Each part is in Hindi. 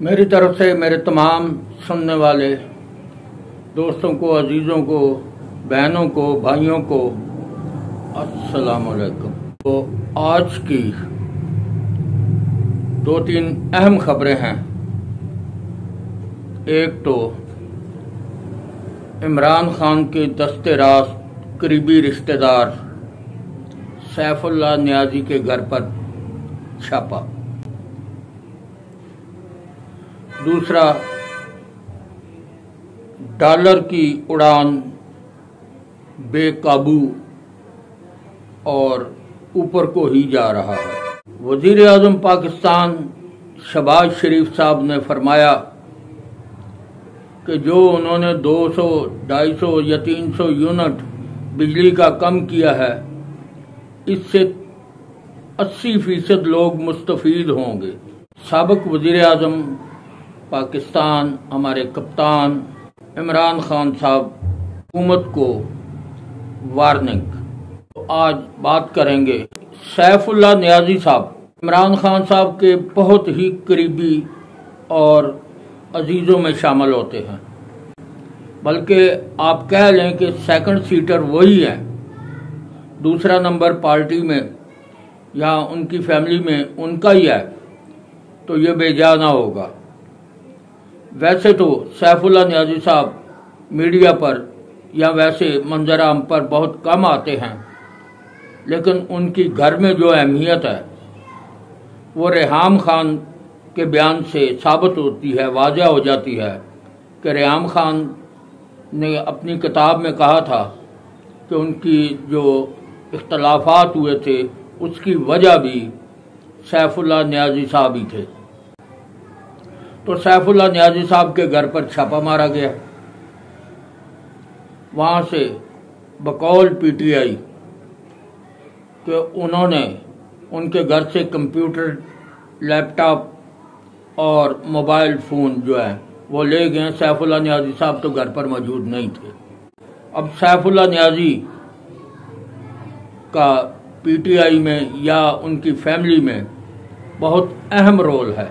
मेरी तरफ से मेरे तमाम सुनने वाले दोस्तों को, अजीज़ों को, बहनों को, भाइयों को अस्सलाम वालेकुम। तो आज की 2-3 अहम खबरें हैं। एक तो इमरान खान के दस्ते रास्त करीबी रिश्तेदार सैफुल्लाह नियाज़ी के घर पर छापा। दूसरा, डॉलर की उड़ान बेकाबू और ऊपर को ही जा रहा है। वज़ीर आज़म पाकिस्तान शहबाज शरीफ साहब ने फरमाया कि जो उन्होंने 200, 250 या 300 यूनिट बिजली का कम किया है, इससे 80% लोग मुस्तफ़ीद होंगे। साबिक़ वज़ीर आज़म पाकिस्तान, हमारे कप्तान इमरान खान साहब हुकूमत को वार्निंग। तो आज बात करेंगे सैफुल्लाह नियाज़ी साहब, इमरान खान साहब के बहुत ही करीबी और अजीज़ों में शामिल होते हैं, बल्कि आप कह लें कि सेकंड सीटर वही हैं। दूसरा नंबर पार्टी में या उनकी फैमिली में उनका ही है, तो ये बेजा ना होगा। वैसे तो सैफुल्लाह नियाज़ी साहब मीडिया पर या वैसे मंजर आम पर बहुत कम आते हैं, लेकिन उनकी घर में जो अहमियत है वो रेहाम खान के बयान से साबित होती है, वाज़ह हो जाती है कि रेहाम खान ने अपनी किताब में कहा था कि उनकी जो इख्तलाफात हुए थे उसकी वजह भी सैफुल्लाह नियाज़ी साहब ही थे। तो सैफुल्लाह नियाज़ी साहब के घर पर छापा मारा गया। वहाँ से बकौल पीटीआई कि उन्होंने उनके घर से कंप्यूटर, लैपटॉप और मोबाइल फ़ोन जो है वो ले गए। सैफुल्लाह नियाज़ी साहब तो घर पर मौजूद नहीं थे। अब सैफुल्लाह नियाज़ी का पीटीआई में या उनकी फैमिली में बहुत अहम रोल है,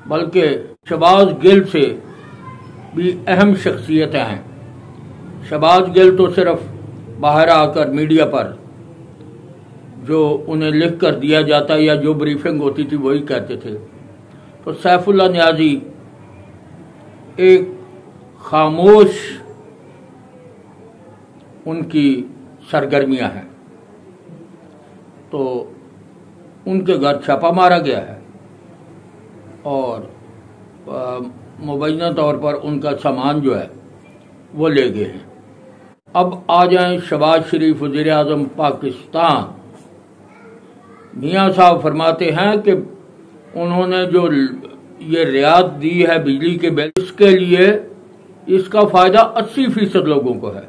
बल्कि शहबाज गिल से भी अहम शख्सियतें हैं। शहबाज गिल तो सिर्फ बाहर आकर मीडिया पर जो उन्हें लिख कर दिया जाता या जो ब्रीफिंग होती थी वही कहते थे। तो सैफुल्लाह नियाज़ी एक खामोश उनकी सरगर्मियां हैं। तो उनके घर छापा मारा गया है और मुबैना तौर पर उनका सामान जो है वो ले गए हैं। अब आ जाएं शहबाज शरीफ वज़ीर आज़म पाकिस्तान। मियाँ साहब फरमाते हैं कि उन्होंने जो ये रियायत दी है बिजली के बिल, इसके लिए इसका फ़ायदा 80% लोगों को है।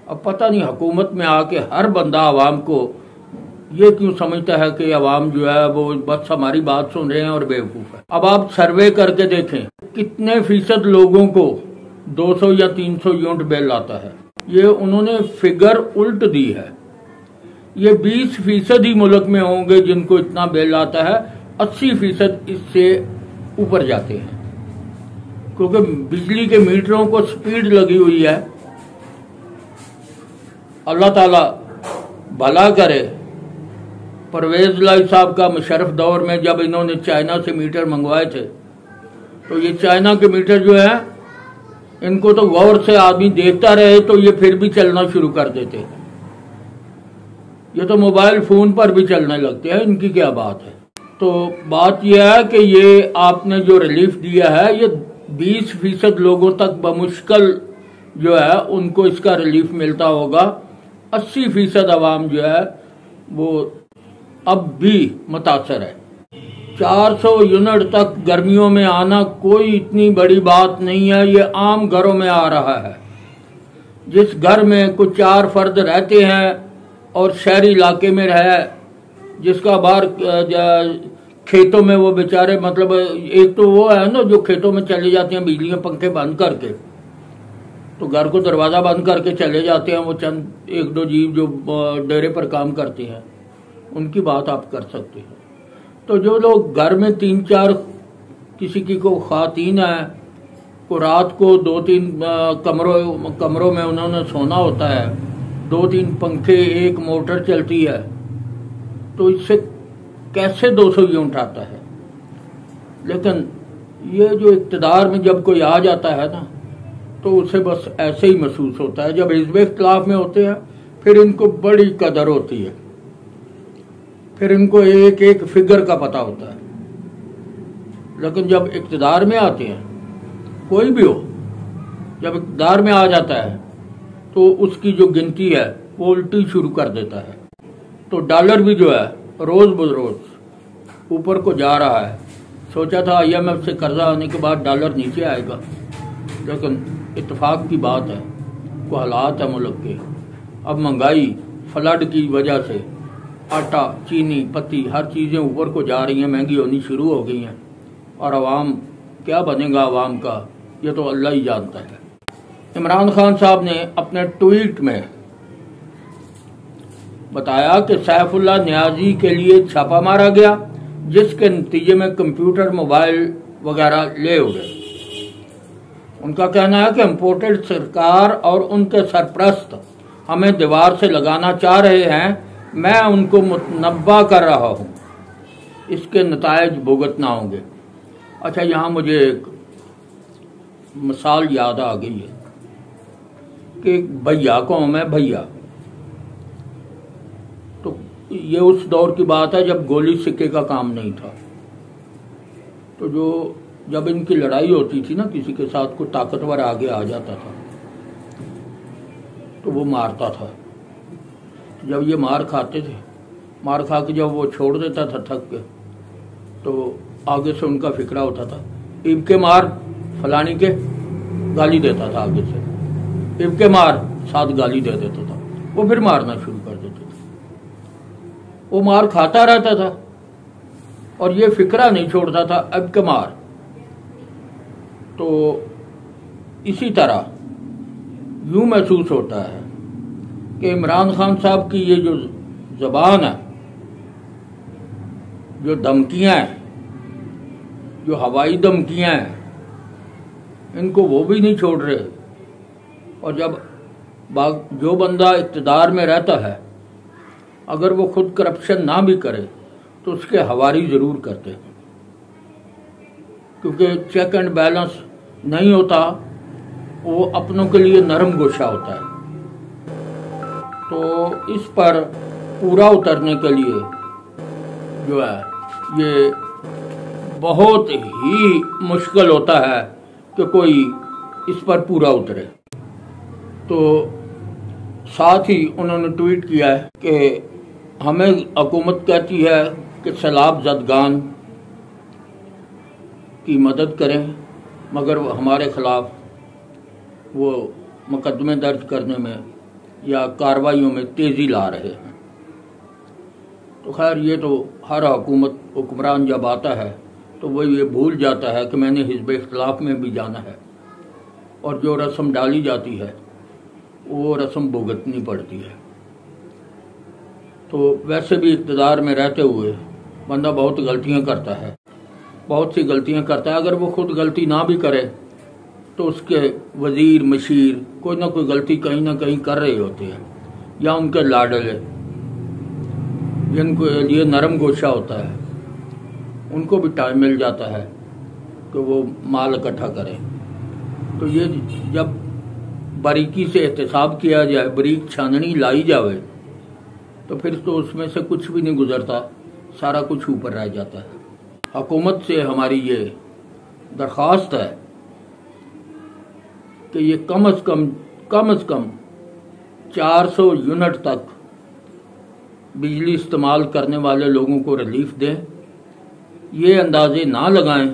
अब पता नहीं हुकूमत में आके हर बंदा आवाम को ये क्यों समझता है कि अवाम जो है वो बस हमारी बात सुन रहे हैं और बेवकूफ़ है। अब आप सर्वे करके देखें कितने फीसद लोगों को 200 या 300 यूनिट बिल आता है। ये उन्होंने फिगर उल्ट दी है। ये 20% ही मुल्क में होंगे जिनको इतना बिल आता है, 80% इससे ऊपर जाते हैं, क्योंकि बिजली के मीटरों को स्पीड लगी हुई है। अल्लाह ताला भला करे। परवेज़ लाई साहब का मुशर्रफ दौर में जब इन्होंने चाइना से मीटर मंगवाए थे, तो ये चाइना के मीटर जो है इनको तो गौर से आदमी देखता रहे तो ये फिर भी चलना शुरू कर देते। ये तो मोबाइल फ़ोन पर भी चलने लगते हैं, इनकी क्या बात है। तो बात यह है कि ये आपने जो रिलीफ दिया है ये 20% लोगों तक बमुश्किल जो है उनको इसका रिलीफ मिलता होगा। 80% आवाम जो है वो अब भी मुतासर है। 400 यूनिट तक गर्मियों में आना कोई इतनी बड़ी बात नहीं है, ये आम घरों में आ रहा है। जिस घर में कुछ 4 फर्द रहते हैं और शहरी इलाके में रहे, जिसका बाहर खेतों में वो बेचारे, मतलब एक तो वो है ना जो खेतों में चले जाते हैं बिजली के पंखे बंद करके, तो घर को दरवाज़ा बंद करके चले जाते हैं। वो चंद 1-2 जीव जो डेरे पर काम करते हैं उनकी बात आप कर सकते हैं। तो जो लोग घर में 3-4 किसी की को ख़वातीन है को रात को 2-3 कमरों में उन्होंने सोना होता है, 2-3 पंखे, एक मोटर चलती है, तो इससे कैसे 200 यूनिट आता है। लेकिन ये जो इक़्तिदार में जब कोई आ जाता है ना, तो उसे बस ऐसे ही महसूस होता है। जब हिज़्ब इख्तिलाफ में होते हैं फिर इनको बड़ी कदर होती है, फिर इनको एक एक फिगर का पता होता है। लेकिन जब इक़्तिदार में आते हैं, कोई भी हो, जब इक़्तिदार में आ जाता है तो उसकी जो गिनती है वो उल्टी शुरू कर देता है। तो डॉलर भी जो है रोज़ बरोज़ ऊपर को जा रहा है। सोचा था IMF से कर्जा आने के बाद डॉलर नीचे आएगा, लेकिन इत्तेफाक की बात है, को हालात है मुल्क के, अब महंगाई फ्लड की वजह से आटा, चीनी, पत्ती, हर चीज़ें ऊपर को जा रही हैं, महंगी होनी शुरू हो गई हैं। और अवाम, क्या बनेगा अवाम का, ये तो अल्लाह ही जानता है। इमरान खान साहब ने अपने ट्वीट में बताया कि सैफुल्लाह न्याजी के लिए छापा मारा गया, जिसके नतीजे में कंप्यूटर, मोबाइल वगैरह ले हो गए। उनका कहना है कि इम्पोर्टेड सरकार और उनके सरप्रस्त हमें दीवार से लगाना चाह रहे हैं। मैं उनको मुतनब्बा कर रहा हूँ, इसके नतायज भुगतना होंगे। अच्छा, यहाँ मुझे एक मिसाल याद आ गई है कि भैया कौम है, भैया। तो ये उस दौर की बात है जब गोली सिक्के का काम नहीं था। तो जब इनकी लड़ाई होती थी ना, किसी के साथ कोई ताकतवर आगे आ जाता था तो वो मारता था। जब ये मार खाते थे, मार खा के जब वो छोड़ देता था थक के, तो आगे से उनका फिक्रा होता था, इब के मार फलानी के, गाली देता था आगे से, इब के मार, साथ गाली दे देता था। वो फिर मारना शुरू कर देते थे। वो मार खाता रहता था और ये फिक्रा नहीं छोड़ता था, अब के मार। तो इसी तरह यूं महसूस होता है कि इमरान खान साहब की ये जो ज़बान है, जो धमकियां हैं, जो हवाई धमकियां हैं, इनको वो भी नहीं छोड़ रहे। और जब जो बंदा इक़्तिदार में रहता है, अगर वो खुद करप्शन ना भी करे तो उसके हवारी ज़रूर करते हैं, क्योंकि चेक एंड बैलेंस नहीं होता, वो अपनों के लिए नरम गोशा होता है। तो इस पर पूरा उतरने के लिए जो है ये बहुत ही मुश्किल होता है कि कोई इस पर पूरा उतरे। तो साथ ही उन्होंने ट्वीट किया है कि हमें हुकूमत कहती है कि सैलाब ज़दगान की मदद करें, मगर वो हमारे ख़िलाफ़ वो मुकदमे दर्ज करने में या कार्रवाइयों में तेज़ी ला रहे हैं। तो खैर, ये तो हर हुक्मरान जब आता है तो वो ये भूल जाता है कि मैंने हिज़्ब इख्तिलाफ में भी जाना है, और जो रस्म डाली जाती है वो रस्म भुगतनी पड़ती है। तो वैसे भी इक़्तिदार में रहते हुए बंदा बहुत गलतियां करता है, बहुत सी गलतियां करता है। अगर वो खुद गलती ना भी करे तो उसके वज़ीर, मशीर कोई ना कोई गलती कहीं ना कहीं कर रहे होते हैं, या उनके लाडले जिनको लिए नरम गोशा होता है, उनको भी टाइम मिल जाता है कि वो माल इकट्ठा करें। तो ये जब बारीकी से एहतसाब किया जाए, बारीक छाननी लाई जाए, तो फिर तो उसमें से कुछ भी नहीं गुजरता, सारा कुछ ऊपर रह जाता है। हुकूमत से हमारी ये दरख्वास्त है कि ये कम से कम 400 यूनिट तक बिजली इस्तेमाल करने वाले लोगों को रिलीफ दें। ये अंदाजे ना लगाएं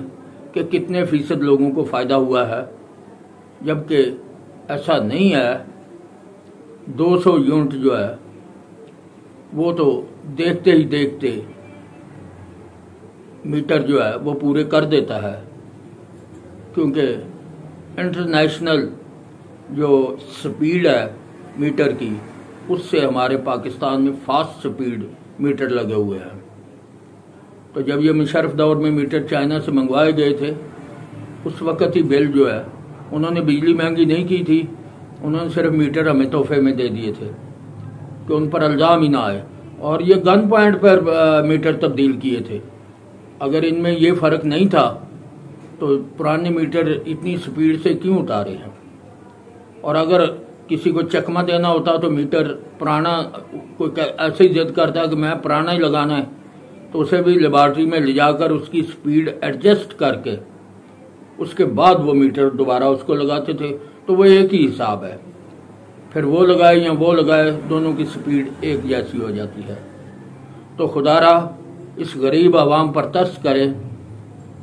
कि कितने फ़ीसद लोगों को फ़ायदा हुआ है, जबकि ऐसा नहीं है। 200 यूनिट जो है वो तो देखते ही देखते मीटर जो है वो पूरे कर देता है, क्योंकि इंटरनेशनल जो स्पीड है मीटर की, उससे हमारे पाकिस्तान में फास्ट स्पीड मीटर लगे हुए हैं। तो जब ये मुशर्रफ दौर में मीटर चाइना से मंगवाए गए थे, उस वक़्त ही बिल जो है, उन्होंने बिजली महंगी नहीं की थी, उन्होंने सिर्फ मीटर हमें तोहफे में दे दिए थे कि उन पर इल्ज़ाम ही ना आए। और ये गन पॉइंट पर मीटर तब्दील किए थे। अगर इनमें ये फ़र्क नहीं था तो पुराने मीटर इतनी स्पीड से क्यों उतारे हैं। और अगर किसी को चकमा देना होता तो मीटर पुराना, कोई ऐसे ही जिद करता है कि मैं पुराना ही लगाना है, तो उसे भी लेबॉर्ट्री में ले जाकर उसकी स्पीड एडजस्ट करके उसके बाद वो मीटर दोबारा उसको लगाते थे। तो वो एक ही हिसाब है, फिर वो लगाए या वो लगाए, दोनों की स्पीड एक जैसी हो जाती है। तो खुदारा इस गरीब आवाम पर तरस करें।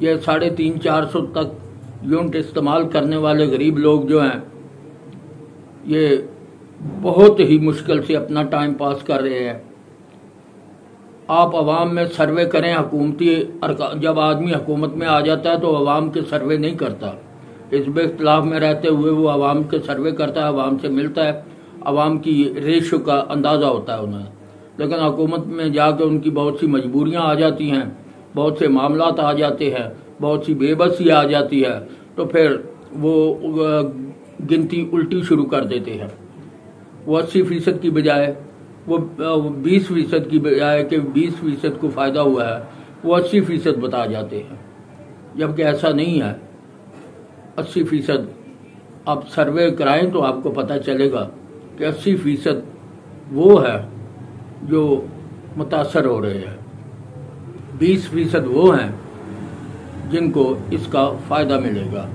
ये 350-400 तक यूनिट इस्तेमाल करने वाले गरीब लोग जो हैं, ये बहुत ही मुश्किल से अपना टाइम पास कर रहे हैं। आप आवाम में सर्वे करें। हुकूमती जब आदमी हुकूमत में आ जाता है तो आवाम के सर्वे नहीं करता। हिज़्ब इख्तिलाफ में रहते हुए वो आवाम के सर्वे करता है, आवाम से मिलता है, आवाम की रेशो का अंदाज़ा होता है उन्हें। लेकिन हुकूमत में जाकर उनकी बहुत सी मजबूरियाँ आ जाती हैं, बहुत से मामलात आ जाते हैं, बहुत सी बेबसी आ जाती है, तो फिर वो गिनती उल्टी शुरू कर देते हैं। वो 80% की बजाय वो 20% की बजाय कि 20% को फ़ायदा हुआ है, वो 80% बता जाते हैं, जबकि ऐसा नहीं है। 80% आप सर्वे कराएं तो आपको पता चलेगा कि 80% वो है जो मुतासर हो रहे हैं, 20% वो हैं जिनको इसका फ़ायदा मिलेगा।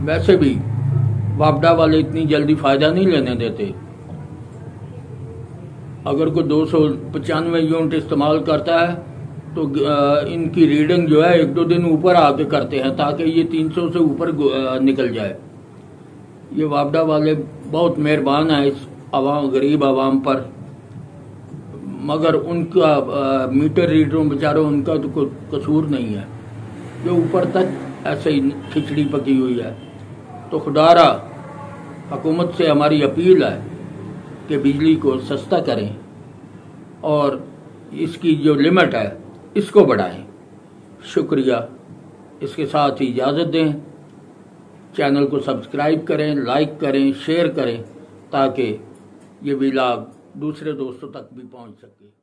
वैसे भी वापडा वाले इतनी जल्दी फ़ायदा नहीं लेने देते। अगर कोई 295 यूनिट इस्तेमाल करता है तो इनकी रीडिंग जो है 1-2 दिन ऊपर आके करते हैं ताकि ये 300 से ऊपर निकल जाए। ये वापडा वाले बहुत मेहरबान हैं इस गरीब आवाम पर, मगर उनका मीटर रीडरों बेचारों उनका तो कोई कसूर नहीं है, जो ऊपर तक ऐसे ही खिचड़ी पकी हुई है। तो खुदारा हुकूमत से हमारी अपील है कि बिजली को सस्ता करें और इसकी जो लिमिट है इसको बढ़ाएं। शुक्रिया। इसके साथ ही इजाज़त दें। चैनल को सब्सक्राइब करें, लाइक करें, शेयर करें ताकि ये व्लॉग दूसरे दोस्तों तक भी पहुंच सके।